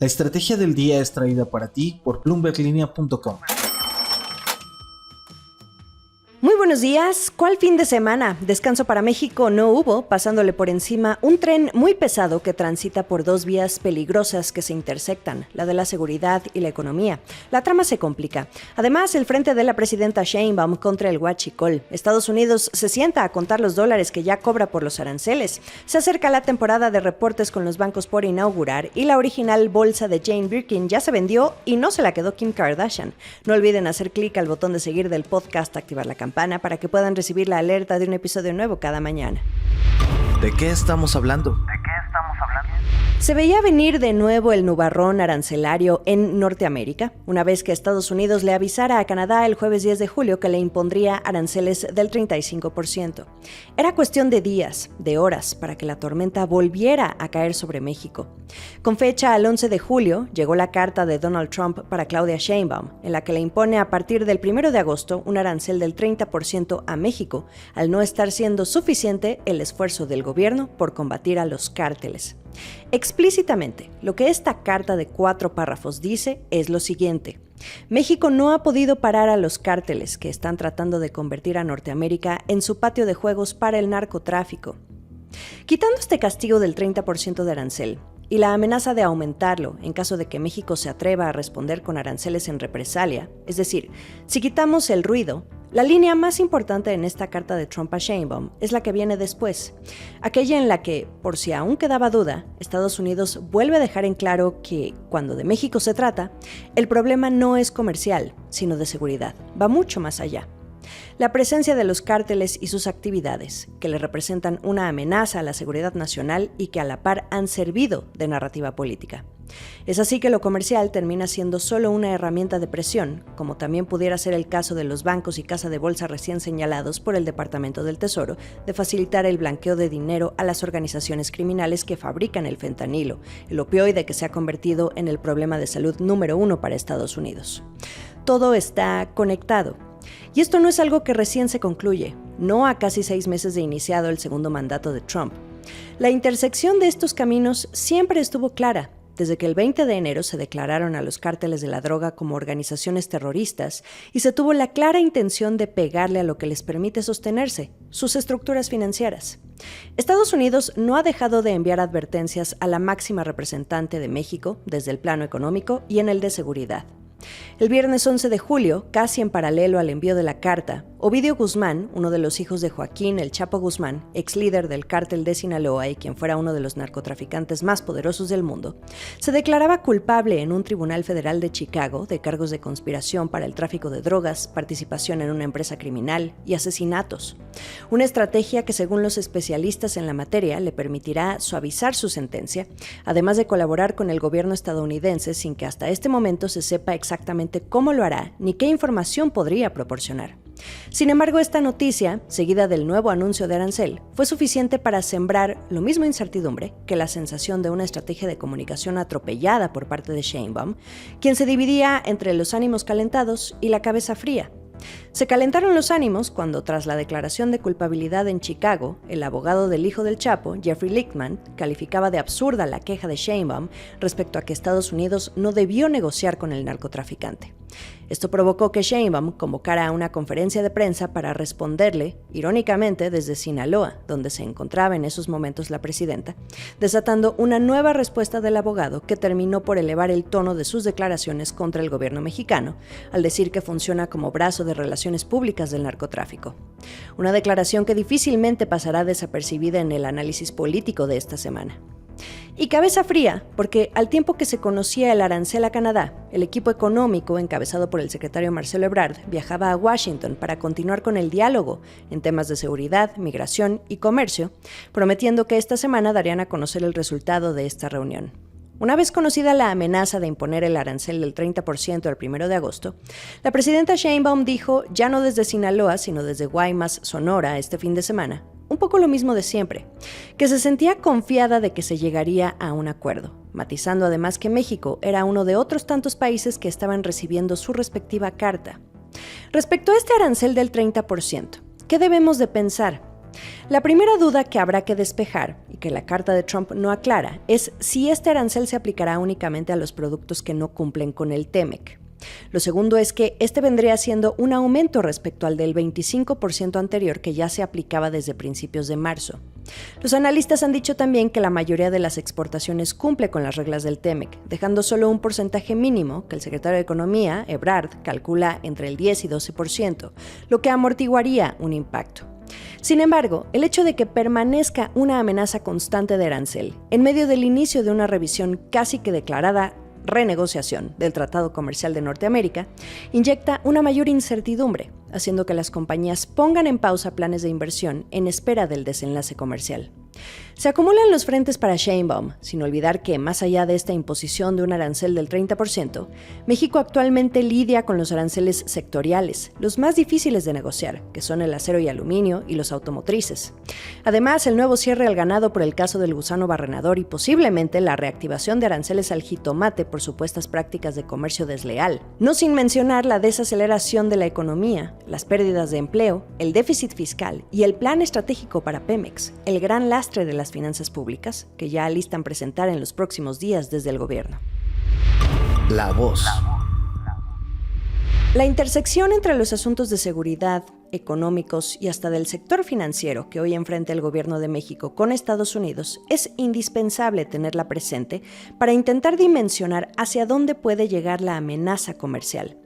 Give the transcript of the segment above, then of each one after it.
La estrategia del día es traída para ti por bloomberglinea.com. Muy buenos días. ¿Cuál fin de semana? Descanso para México no hubo, pasándole por encima un tren muy pesado que transita por dos vías peligrosas que se intersectan, la de la seguridad y la economía. La trama se complica. Además, el frente de la presidenta Sheinbaum contra el huachicol. Estados Unidos se sienta a contar los dólares que ya cobra por los aranceles. Se acerca la temporada de reportes con los bancos por inaugurar y la original bolsa de Jane Birkin ya se vendió y no se la quedó Kim Kardashian. No olviden hacer clic al botón de seguir del podcast, activar la campana para que puedan recibir la alerta de un episodio nuevo cada mañana. ¿De qué estamos hablando? Se veía venir de nuevo el nubarrón arancelario en Norteamérica, una vez que Estados Unidos le avisara a Canadá el jueves 10 de julio que le impondría aranceles del 35%. Era cuestión de días, de horas, para que la tormenta volviera a caer sobre México. Con fecha al 11 de julio, llegó la carta de Donald Trump para Claudia Sheinbaum, en la que le impone a partir del 1 de agosto un arancel del 30% a México, al no estar siendo suficiente el esfuerzo del gobierno por combatir a los cárteles. Explícitamente, lo que esta carta de 4 párrafos dice es lo siguiente. México no ha podido parar a los cárteles que están tratando de convertir a Norteamérica en su patio de juegos para el narcotráfico. Quitando este castigo del 30% de arancel y la amenaza de aumentarlo en caso de que México se atreva a responder con aranceles en represalia, es decir, si quitamos el ruido, la línea más importante en esta carta de Trump a Sheinbaum es la que viene después, aquella en la que, por si aún quedaba duda, Estados Unidos vuelve a dejar en claro que, cuando de México se trata, el problema no es comercial, sino de seguridad, va mucho más allá. La presencia de los cárteles y sus actividades, que le representan una amenaza a la seguridad nacional y que a la par han servido de narrativa política. Es así que lo comercial termina siendo solo una herramienta de presión, como también pudiera ser el caso de los bancos y casa de bolsa recién señalados por el Departamento del Tesoro de facilitar el blanqueo de dinero a las organizaciones criminales que fabrican el fentanilo, el opioide que se ha convertido en el problema de salud número 1 para Estados Unidos. Todo está conectado. Y esto no es algo que recién se concluye, no a casi 6 meses de iniciado el segundo mandato de Trump. La intersección de estos caminos siempre estuvo clara, desde que el 20 de enero se declararon a los cárteles de la droga como organizaciones terroristas y se tuvo la clara intención de pegarle a lo que les permite sostenerse, sus estructuras financieras. Estados Unidos no ha dejado de enviar advertencias a la máxima representante de México desde el plano económico y en el de seguridad. El viernes 11 de julio, casi en paralelo al envío de la carta, Ovidio Guzmán, uno de los hijos de Joaquín El Chapo Guzmán, ex líder del cártel de Sinaloa y quien fuera uno de los narcotraficantes más poderosos del mundo, se declaraba culpable en un tribunal federal de Chicago de cargos de conspiración para el tráfico de drogas, participación en una empresa criminal y asesinatos. Una estrategia que, según los especialistas en la materia, le permitirá suavizar su sentencia, además de colaborar con el gobierno estadounidense sin que hasta este momento se sepa exactamente cómo lo hará ni qué información podría proporcionar. Sin embargo, esta noticia, seguida del nuevo anuncio de arancel, fue suficiente para sembrar lo mismo incertidumbre que la sensación de una estrategia de comunicación atropellada por parte de Sheinbaum, quien se dividía entre los ánimos calentados y la cabeza fría. Se calentaron los ánimos cuando, tras la declaración de culpabilidad en Chicago, el abogado del hijo del Chapo, Jeffrey Lichtman, calificaba de absurda la queja de Sheinbaum respecto a que Estados Unidos no debió negociar con el narcotraficante. Esto provocó que Sheinbaum convocara a una conferencia de prensa para responderle, irónicamente desde Sinaloa, donde se encontraba en esos momentos la presidenta, desatando una nueva respuesta del abogado que terminó por elevar el tono de sus declaraciones contra el gobierno mexicano, al decir que funciona como brazo de relaciones públicas del narcotráfico. Una declaración que difícilmente pasará desapercibida en el análisis político de esta semana. Y cabeza fría, porque al tiempo que se conocía el arancel a Canadá, el equipo económico, encabezado por el secretario Marcelo Ebrard, viajaba a Washington para continuar con el diálogo en temas de seguridad, migración y comercio, prometiendo que esta semana darían a conocer el resultado de esta reunión. Una vez conocida la amenaza de imponer el arancel del 30% al 1 de agosto, la presidenta Sheinbaum dijo, ya no desde Sinaloa, sino desde Guaymas, Sonora, este fin de semana, un poco lo mismo de siempre, que se sentía confiada de que se llegaría a un acuerdo, matizando además que México era uno de otros tantos países que estaban recibiendo su respectiva carta. Respecto a este arancel del 30%, ¿qué debemos de pensar? La primera duda que habrá que despejar, y que la carta de Trump no aclara, es si este arancel se aplicará únicamente a los productos que no cumplen con el TEMEC. Lo segundo es que este vendría siendo un aumento respecto al del 25% anterior que ya se aplicaba desde principios de marzo. Los analistas han dicho también que la mayoría de las exportaciones cumple con las reglas del TEMEC, dejando solo un porcentaje mínimo que el secretario de Economía, Ebrard, calcula entre el 10 y 12%, lo que amortiguaría un impacto. Sin embargo, el hecho de que permanezca una amenaza constante de arancel, en medio del inicio de una revisión casi que declarada renegociación del Tratado Comercial de Norteamérica, inyecta una mayor incertidumbre, haciendo que las compañías pongan en pausa planes de inversión en espera del desenlace comercial. Se acumulan los frentes para Sheinbaum, sin olvidar que, más allá de esta imposición de un arancel del 30%, México actualmente lidia con los aranceles sectoriales, los más difíciles de negociar, que son el acero y aluminio y los automotrices. Además, el nuevo cierre al ganado por el caso del gusano barrenador y posiblemente la reactivación de aranceles al jitomate por supuestas prácticas de comercio desleal. No sin mencionar la desaceleración de la economía, las pérdidas de empleo, el déficit fiscal y el plan estratégico para Pemex, el gran lastre de las finanzas públicas, que ya alistan presentar en los próximos días desde el gobierno. La Voz. La intersección entre los asuntos de seguridad, económicos y hasta del sector financiero que hoy enfrenta el gobierno de México con Estados Unidos es indispensable tenerla presente para intentar dimensionar hacia dónde puede llegar la amenaza comercial.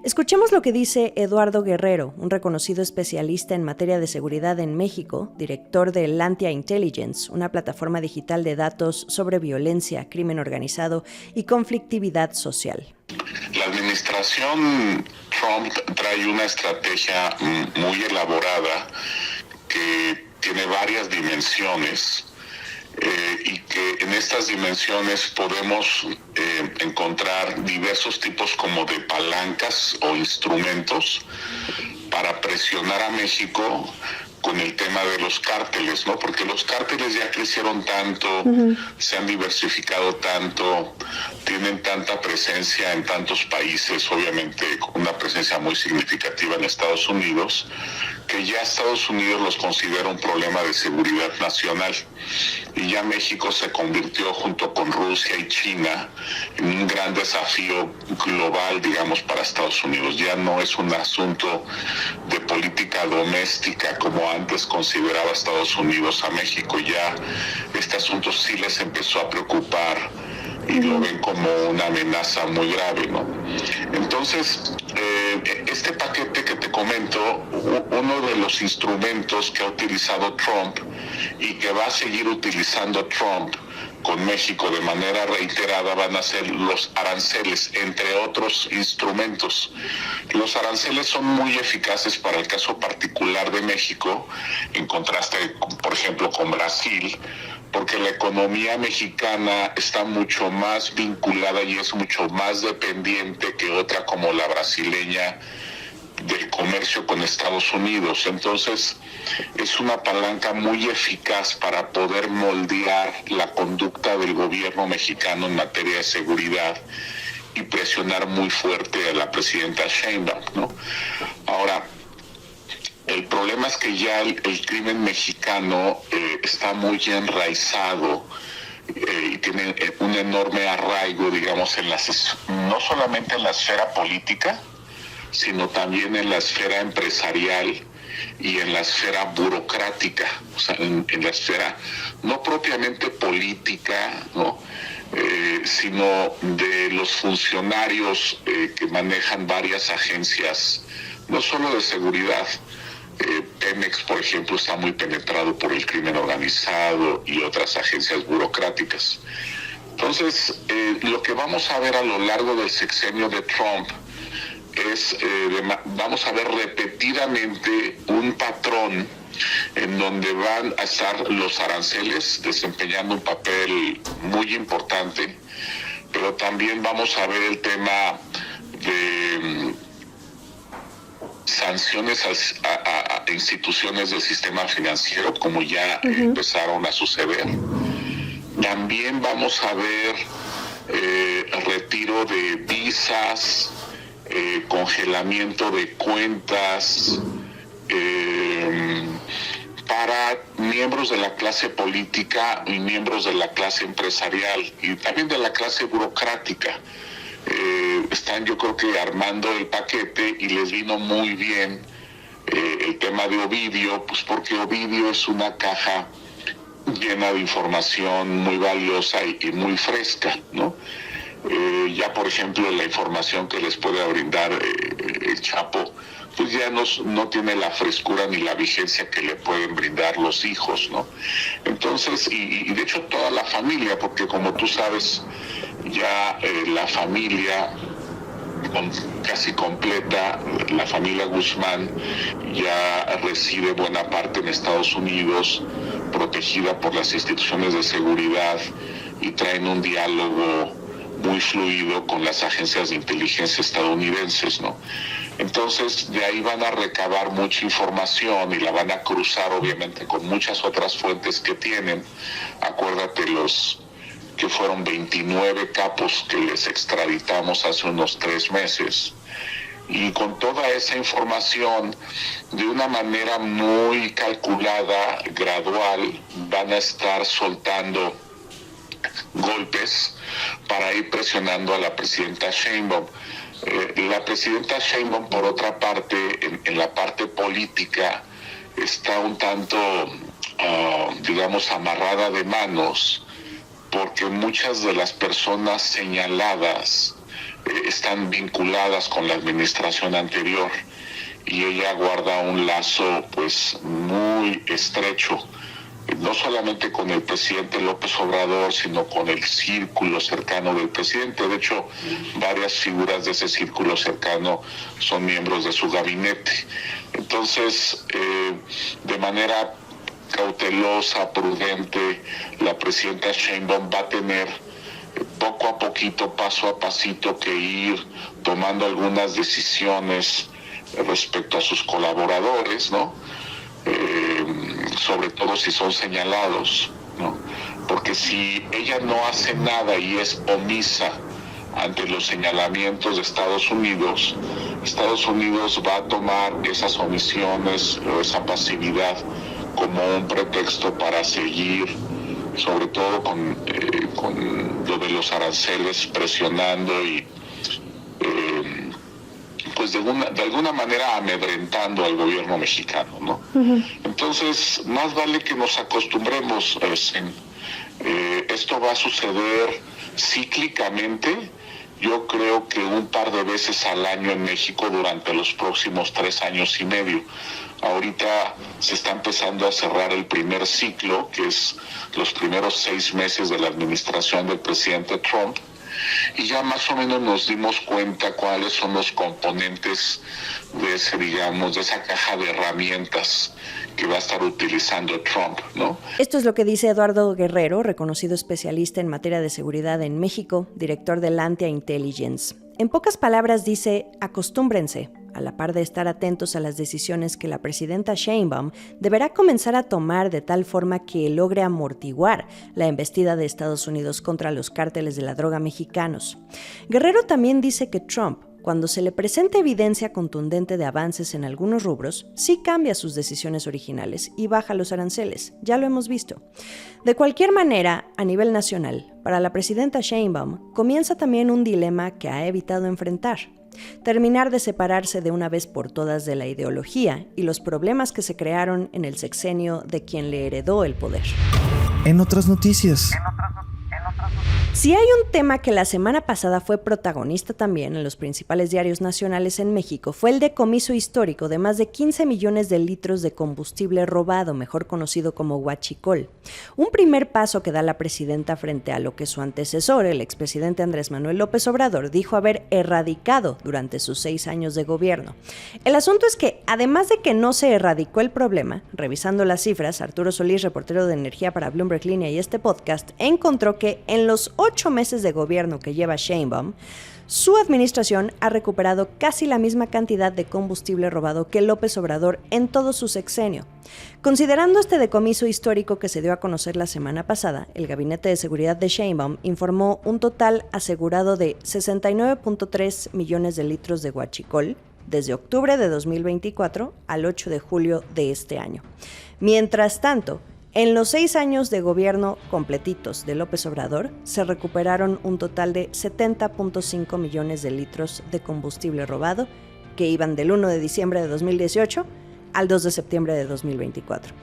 Escuchemos lo que dice Eduardo Guerrero, un reconocido especialista en materia de seguridad en México, director de Lantia Intelligence, una plataforma digital de datos sobre violencia, crimen organizado y conflictividad social. La administración Trump trae una estrategia muy elaborada que tiene varias dimensiones y que en estas dimensiones podemos encontrar diversos tipos como de palancas o instrumentos para presionar a México con el tema de los cárteles, ¿no? Porque los cárteles ya crecieron tanto, se han diversificado tanto, tienen tanta presencia en tantos países, obviamente una presencia muy significativa en Estados Unidos, que ya Estados Unidos los considera un problema de seguridad nacional. Y ya México se convirtió junto con Rusia y China en un gran desafío global, digamos, para Estados Unidos. Ya no es un asunto de política doméstica como antes consideraba Estados Unidos a México. Ya este asunto sí les empezó a preocupar y lo ven como una amenaza muy grave, ¿no? Entonces, este paquete que te comento, uno de los instrumentos que ha utilizado Trump y que va a seguir utilizando Trump con México de manera reiterada van a ser los aranceles, entre otros instrumentos. Los aranceles son muy eficaces para el caso particular de México, en contraste, por ejemplo, con Brasil, porque la economía mexicana está mucho más vinculada y es mucho más dependiente que otra como la brasileña del comercio con Estados Unidos. Entonces, es una palanca muy eficaz para poder moldear la conducta del gobierno mexicano en materia de seguridad y presionar muy fuerte a la presidenta Sheinbaum, ¿no? Ahora, el problema es que ya el crimen mexicano está muy enraizado y tiene un enorme arraigo, digamos, no solamente en la esfera política, sino también en la esfera empresarial y en la esfera burocrática, o sea, en la esfera no propiamente política, ¿no? Sino de los funcionarios que manejan varias agencias, no solo de seguridad. Pemex, por ejemplo, está muy penetrado por el crimen organizado y otras agencias burocráticas. Entonces, lo que vamos a ver a lo largo del sexenio de Trump es, vamos a ver repetidamente un patrón en donde van a estar los aranceles desempeñando un papel muy importante, pero también vamos a ver el tema de sanciones a instituciones del sistema financiero, como ya empezaron a suceder. También vamos a ver retiro de visas, congelamiento de cuentas, para miembros de la clase política y miembros de la clase empresarial y también de la clase burocrática. Están, yo creo que, armando el paquete y les vino muy bien el tema de Ovidio, pues porque Ovidio es una caja llena de información muy valiosa y muy fresca, ¿no? Ya, por ejemplo, la información que les puede brindar el Chapo, pues ya no tiene la frescura ni la vigencia que le pueden brindar los hijos, ¿no? Entonces, y de hecho toda la familia, porque como tú sabes, ya la familia casi completa, la familia Guzmán ya reside buena parte en Estados Unidos, protegida por las instituciones de seguridad, y traen un diálogo muy fluido con las agencias de inteligencia estadounidenses, ¿no? Entonces, de ahí van a recabar mucha información y la van a cruzar, obviamente, con muchas otras fuentes que tienen. Acuérdate que fueron 29 capos que les extraditamos hace unos 3 meses. Y con toda esa información, de una manera muy calculada, gradual, van a estar soltando golpes para ir presionando a la presidenta Sheinbaum. La presidenta Sheinbaum, por otra parte, en la parte política, está un tanto, digamos, amarrada de manos, porque muchas de las personas señaladas están vinculadas con la administración anterior y ella guarda un lazo pues muy estrecho, no solamente con el presidente López Obrador, sino con el círculo cercano del presidente. De hecho, varias figuras de ese círculo cercano son miembros de su gabinete. Entonces, de manera cautelosa, prudente, la presidenta Sheinbaum va a tener poco a poquito, paso a pasito, que ir tomando algunas decisiones respecto a sus colaboradores, ¿no? Sobre todo si son señalados, ¿no? Porque si ella no hace nada y es omisa ante los señalamientos de Estados Unidos va a tomar esas omisiones o esa pasividad como un pretexto para seguir, sobre todo con lo de los aranceles, presionando y pues de alguna manera amedrentando al gobierno mexicano, ¿no? Uh-huh. Entonces, más vale que nos acostumbremos. Esto va a suceder cíclicamente, yo creo que un par de veces al año en México durante los próximos 3 años y medio. Ahorita se está empezando a cerrar el primer ciclo, que es los primeros 6 meses de la administración del presidente Trump, y ya más o menos nos dimos cuenta cuáles son los componentes de esa caja de herramientas que va a estar utilizando Trump, ¿no? Esto es lo que dice Eduardo Guerrero, reconocido especialista en materia de seguridad en México, director de Lantia Intelligence. En pocas palabras dice, acostúmbrense, a la par de estar atentos a las decisiones que la presidenta Sheinbaum deberá comenzar a tomar de tal forma que logre amortiguar la embestida de Estados Unidos contra los cárteles de la droga mexicanos. Guerrero también dice que Trump, cuando se le presenta evidencia contundente de avances en algunos rubros, sí cambia sus decisiones originales y baja los aranceles. Ya lo hemos visto. De cualquier manera, a nivel nacional, para la presidenta Sheinbaum, comienza también un dilema que ha evitado enfrentar. Terminar de separarse de una vez por todas de la ideología y los problemas que se crearon en el sexenio de quien le heredó el poder. En otras noticias. Si hay un tema que la semana pasada fue protagonista también en los principales diarios nacionales en México, fue el decomiso histórico de más de 15 millones de litros de combustible robado, mejor conocido como huachicol. Un primer paso que da la presidenta frente a lo que su antecesor, el expresidente Andrés Manuel López Obrador, dijo haber erradicado durante sus 6 años de gobierno. El asunto es que, además de que no se erradicó el problema, revisando las cifras, Arturo Solís, reportero de energía para Bloomberg Línea y este podcast, encontró que en los 8 meses de gobierno que lleva Sheinbaum, su administración ha recuperado casi la misma cantidad de combustible robado que López Obrador en todo su sexenio. Considerando este decomiso histórico que se dio a conocer la semana pasada, el Gabinete de Seguridad de Sheinbaum informó un total asegurado de 69.3 millones de litros de huachicol, desde octubre de 2024 al 8 de julio de este año. Mientras tanto, en los 6 años de gobierno completitos de López Obrador, se recuperaron un total de 70.5 millones de litros de combustible robado, que iban del 1 de diciembre de 2018 al 2 de septiembre de 2024.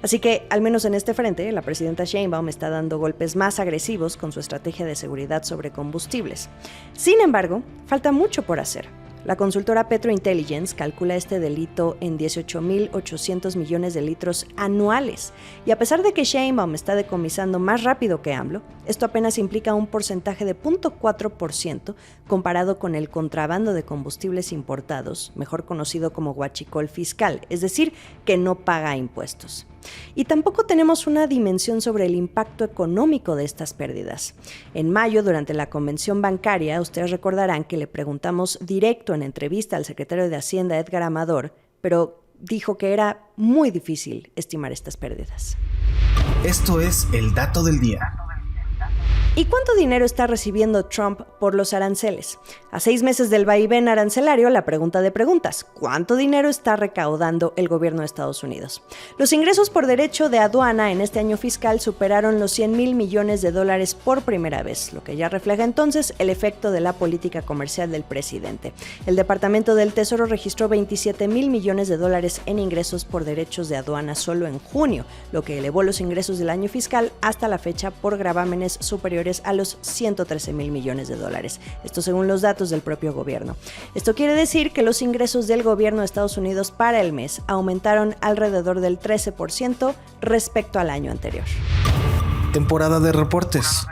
Así que, al menos en este frente, la presidenta Sheinbaum está dando golpes más agresivos con su estrategia de seguridad sobre combustibles. Sin embargo, falta mucho por hacer. La consultora Petrointelligence calcula este delito en 18.800 millones de litros anuales. Y a pesar de que Sheinbaum está decomisando más rápido que AMLO, esto apenas implica un porcentaje de 0.4% comparado con el contrabando de combustibles importados, mejor conocido como huachicol fiscal, es decir, que no paga impuestos. Y tampoco tenemos una dimensión sobre el impacto económico de estas pérdidas. En mayo, durante la convención bancaria, ustedes recordarán que le preguntamos directo en entrevista al secretario de Hacienda, Edgar Amador, pero dijo que era muy difícil estimar estas pérdidas. Esto es el dato del día. ¿Y cuánto dinero está recibiendo Trump por los aranceles? A 6 meses del vaivén arancelario, la pregunta de preguntas: ¿cuánto dinero está recaudando el gobierno de Estados Unidos? Los ingresos por derecho de aduana en este año fiscal superaron los 100,000 millones de dólares por primera vez, lo que ya refleja entonces el efecto de la política comercial del presidente. El Departamento del Tesoro registró 27,000 millones de dólares en ingresos por derechos de aduana solo en junio, lo que elevó los ingresos del año fiscal hasta la fecha por gravámenes superiores a los 113,000 millones de dólares. Esto según los datos del propio gobierno. Esto quiere decir que los ingresos del gobierno de Estados Unidos para el mes aumentaron alrededor del 13% respecto al año anterior. Temporada de reportes.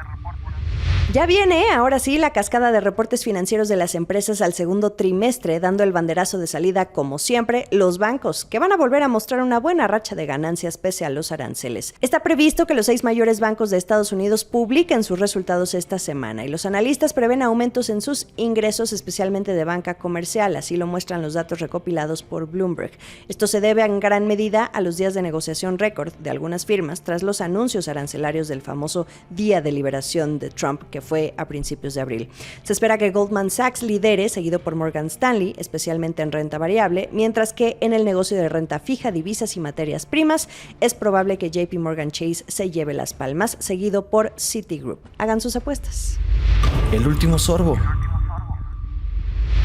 Ya viene, ahora sí, la cascada de reportes financieros de las empresas al segundo trimestre, dando el banderazo de salida, como siempre, los bancos, que van a volver a mostrar una buena racha de ganancias pese a los aranceles. Está previsto que los 6 mayores bancos de Estados Unidos publiquen sus resultados esta semana, y los analistas prevén aumentos en sus ingresos, especialmente de banca comercial, así lo muestran los datos recopilados por Bloomberg. Esto se debe en gran medida a los días de negociación récord de algunas firmas tras los anuncios arancelarios del famoso Día de Liberación de Trump, que fue a principios de abril. Se espera que Goldman Sachs lidere, seguido por Morgan Stanley, especialmente en renta variable, mientras que en el negocio de renta fija, divisas y materias primas, es probable que JP Morgan Chase se lleve las palmas, seguido por Citigroup. Hagan sus apuestas. El último sorbo.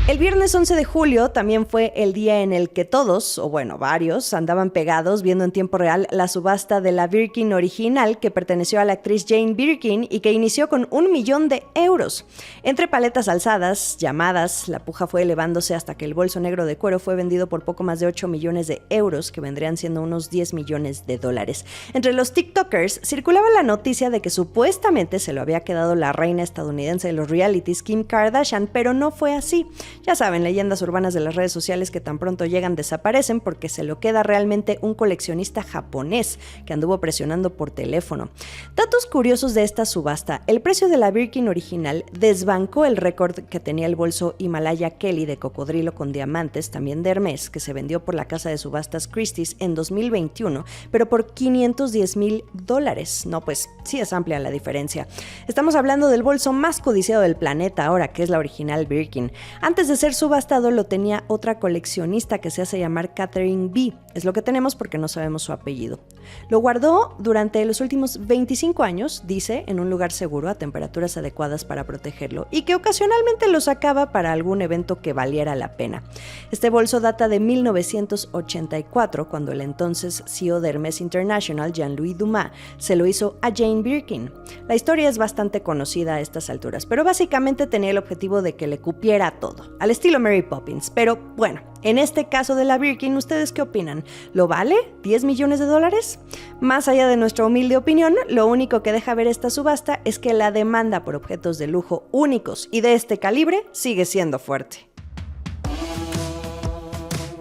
El viernes 11 de julio también fue el día en el que todos, o bueno, varios, andaban pegados viendo en tiempo real la subasta de la Birkin original que perteneció a la actriz Jane Birkin y que inició con 1 millón de euros. Entre paletas alzadas, llamadas, la puja fue elevándose hasta que el bolso negro de cuero fue vendido por poco más de 8 millones de euros, que vendrían siendo unos 10 millones de dólares. Entre los TikTokers circulaba la noticia de que supuestamente se lo había quedado la reina estadounidense de los realities, Kim Kardashian, pero no fue así. Ya saben, leyendas urbanas de las redes sociales que tan pronto llegan desaparecen porque se lo queda realmente un coleccionista japonés que anduvo presionando por teléfono. Datos curiosos de esta subasta: el precio de la Birkin original desbancó el récord que tenía el bolso Himalaya Kelly de cocodrilo con diamantes, también de Hermes, que se vendió por la casa de subastas Christie's en 2021, pero por $510,000. No, pues sí es amplia la diferencia. Estamos hablando del bolso más codiciado del planeta ahora, que es la original Birkin. Antes de ser subastado lo tenía otra coleccionista que se hace llamar Catherine B. Es lo que tenemos porque no sabemos su apellido. Lo guardó durante los últimos 25 años, dice, en un lugar seguro a temperaturas adecuadas para protegerlo y que ocasionalmente lo sacaba para algún evento que valiera la pena. Este bolso data de 1984, cuando el entonces CEO de Hermes International, Jean-Louis Dumas, se lo hizo a Jane Birkin. La historia es bastante conocida a estas alturas, pero básicamente tenía el objetivo de que le cupiera todo, al estilo Mary Poppins. Pero bueno, en este caso de la Birkin, ¿ustedes qué opinan? ¿Lo vale? ¿10 millones de dólares? Más allá de nuestra humilde opinión, lo único que deja ver esta subasta es que la demanda por objetos de lujo únicos y de este calibre sigue siendo fuerte.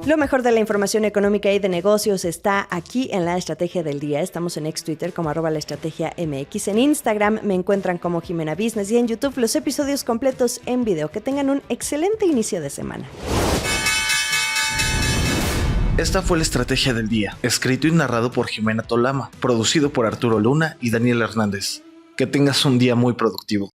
Lo mejor de la información económica y de negocios está aquí en La Estrategia del Día. Estamos en ex-Twitter como @laestrategiamx. En Instagram me encuentran como Jimena Business y en YouTube los episodios completos en video. Que tengan un excelente inicio de semana. Esta fue La Estrategia del Día, escrito y narrado por Jimena Tolama, producido por Arturo Luna y Daniel Hernández. Que tengas un día muy productivo.